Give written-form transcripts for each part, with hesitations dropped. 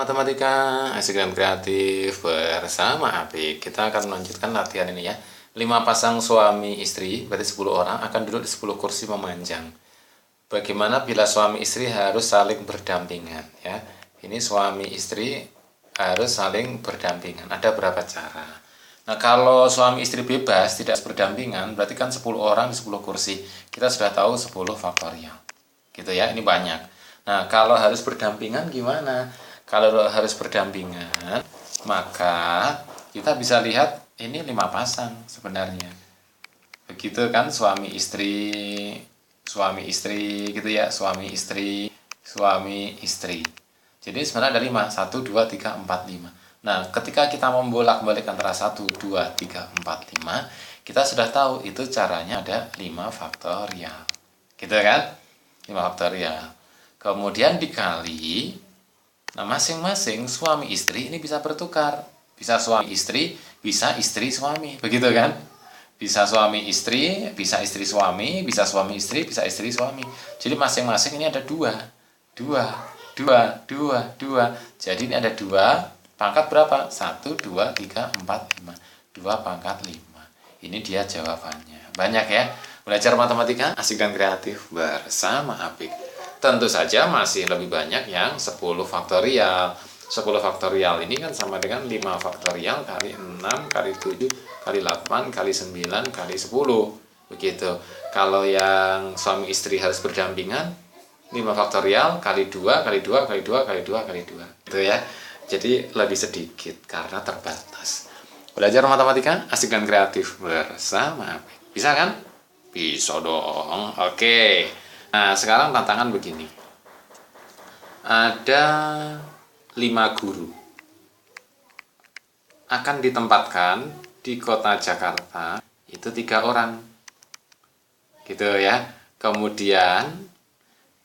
matematika, asik dan kreatif bersama Apik. Kita akan melanjutkan latihan ini ya. 5 pasang suami istri, berarti 10 orang akan duduk di 10 kursi memanjang. Bagaimana bila suami istri harus saling berdampingan ya. Ini suami istri harus saling berdampingan. Ada berapa cara? Nah, kalau suami istri bebas tidak berdampingan, berarti kan 10 orang di 10 kursi. Kita sudah tahu 10 faktorial. Gitu ya, ini banyak. Nah, kalau harus berdampingan gimana? Kalau harus berdampingan, maka kita bisa lihat ini 5 pasang sebenarnya. Begitu kan, suami istri gitu ya, suami istri. Jadi sebenarnya ada 5, 1, 2, 3, 4, 5. Nah, ketika kita membolak-balik antara 1, 2, 3, 4, 5, kita sudah tahu itu caranya ada 5 faktorial. Gitu kan? 5 faktorial. Kemudian dikali, nah masing-masing suami istri ini bisa bertukar. Bisa suami istri, bisa istri suami. Begitu kan? Bisa suami istri, bisa istri suami, bisa suami istri, bisa istri suami. Jadi masing-masing ini ada 2. Jadi ini ada 2, pangkat berapa? 1, 2, 3, 4, 5. 2 pangkat 5. Ini dia jawabannya. Banyak ya. Belajar matematika asik dan kreatif bersama Apik. Tentu saja masih lebih banyak yang 10 faktorial. 10 faktorial ini kan sama dengan 5 faktorial kali 6 kali 7 kali 8 kali 9 kali 10. Begitu. Kalau yang suami istri harus berdampingan, 5 faktorial kali 2 kali 2 kali 2 kali 2 kali 2. Gitu ya. Jadi lebih sedikit karena terbatas. Belajar matematika asik dan kreatif bersama Apik. Bisa kan? Bisa dong. Oke. Nah, sekarang tantangan begini. Ada 5 guru. Akan ditempatkan di kota Jakarta, itu 3 orang. Gitu ya. Kemudian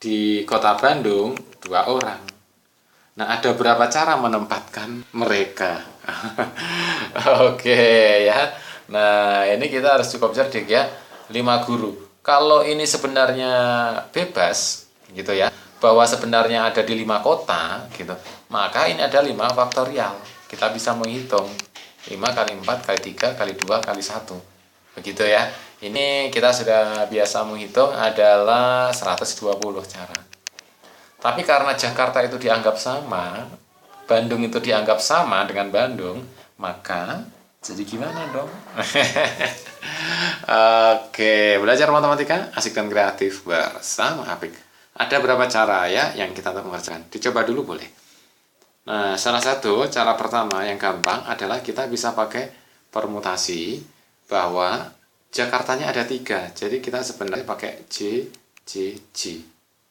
di kota Bandung, 2 orang. Nah, ada berapa cara menempatkan mereka? Oke ya. Nah, ini kita harus cukup cerdik ya. 5 guru. Kalau ini sebenarnya bebas gitu ya, bahwa sebenarnya ada di 5 kota gitu, maka ini ada 5 faktorial. Kita bisa menghitung 5 kali 4 kali 3 kali 2 kali 1. Begitu ya. Ini kita sudah biasa menghitung adalah 120 cara. Tapi karena Jakarta itu dianggap sama, Bandung itu dianggap sama dengan Bandung, maka jadi gimana dong? Oke, belajar matematika asik dan kreatif bersama Apik. Ada berapa cara ya yang kita mengerjakan? Dicoba dulu boleh. Nah, salah satu cara pertama yang gampang adalah kita bisa pakai permutasi bahwa Jakartanya ada 3. Jadi kita sebenarnya pakai J,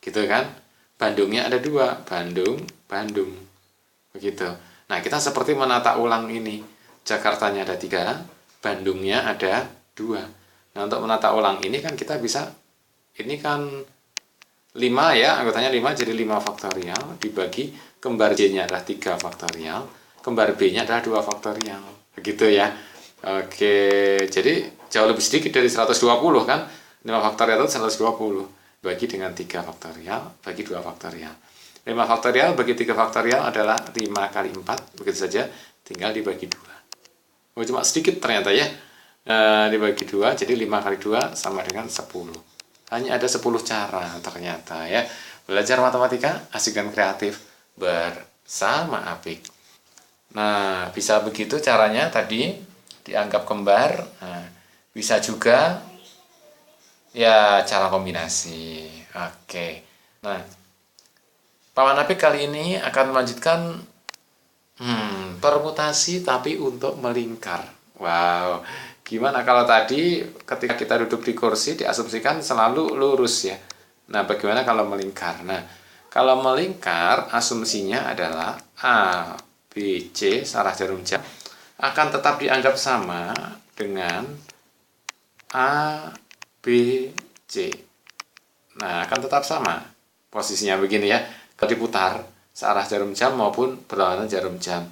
gitu kan? Bandungnya ada 2, Bandung. Begitu. Nah, kita seperti menata ulang ini. Jakartanya ada 3, Bandungnya ada 2. Nah, untuk menata ulang ini kan kita bisa, ini kan 5 ya, anggotanya 5, jadi 5 faktorial, dibagi kembar J-nya adalah 3 faktorial, kembar B-nya adalah 2 faktorial. Begitu ya. Oke, jadi jauh lebih sedikit dari 120 kan, 5 faktorial itu 120. Bagi dengan 3 faktorial, bagi 2 faktorial. 5 faktorial bagi 3 faktorial adalah 5 kali 4, begitu saja, tinggal dibagi 2. Oh, cuma sedikit ternyata ya. Dibagi 2, jadi 5 kali 2 sama dengan 10. Hanya ada 10 cara ternyata ya. Belajar matematika asik dan kreatif bersama Apik. Nah, bisa begitu caranya tadi, dianggap kembar. Nah, bisa juga ya cara kombinasi. Oke. Nah, Paman Apik kali ini akan melanjutkan permutasi tapi untuk melingkar. Wow, gimana kalau tadi ketika kita duduk di kursi diasumsikan selalu lurus ya. Nah, bagaimana kalau melingkar? Nah, kalau melingkar asumsinya adalah A, B, C, arah jarum jam akan tetap dianggap sama dengan A, B, C. Nah, akan tetap sama posisinya begini ya. Kalau diputar searah jarum jam maupun berlawanan jarum jam.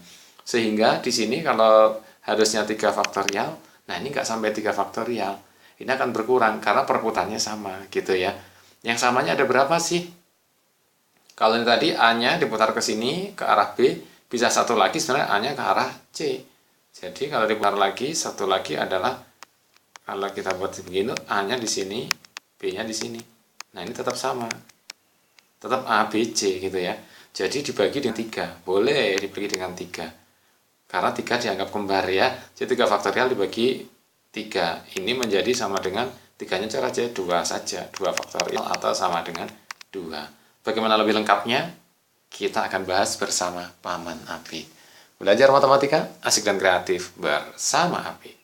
Sehingga di sini kalau harusnya 3 faktorial, nah ini nggak sampai 3 faktorial. Ini akan berkurang karena perputarannya sama gitu ya. Yang samanya ada berapa sih? Kalau ini tadi A-nya diputar ke sini, ke arah B, bisa satu lagi sebenarnya A-nya ke arah C. Jadi kalau diputar lagi, satu lagi adalah, kalau kita buat begini, A-nya di sini, B-nya di sini. Nah ini tetap sama. Tetap A, B, C gitu ya. Jadi dibagi dengan 3. Boleh dibagi dengan 3. Karena 3 dianggap kembar ya. Jadi 3 faktorial dibagi 3. Ini menjadi sama dengan 3-nya cara aja 2 saja. 2 faktorial atau sama dengan 2. Bagaimana lebih lengkapnya? Kita akan bahas bersama Paman Apik. Belajar matematika asik dan kreatif bersama Apik.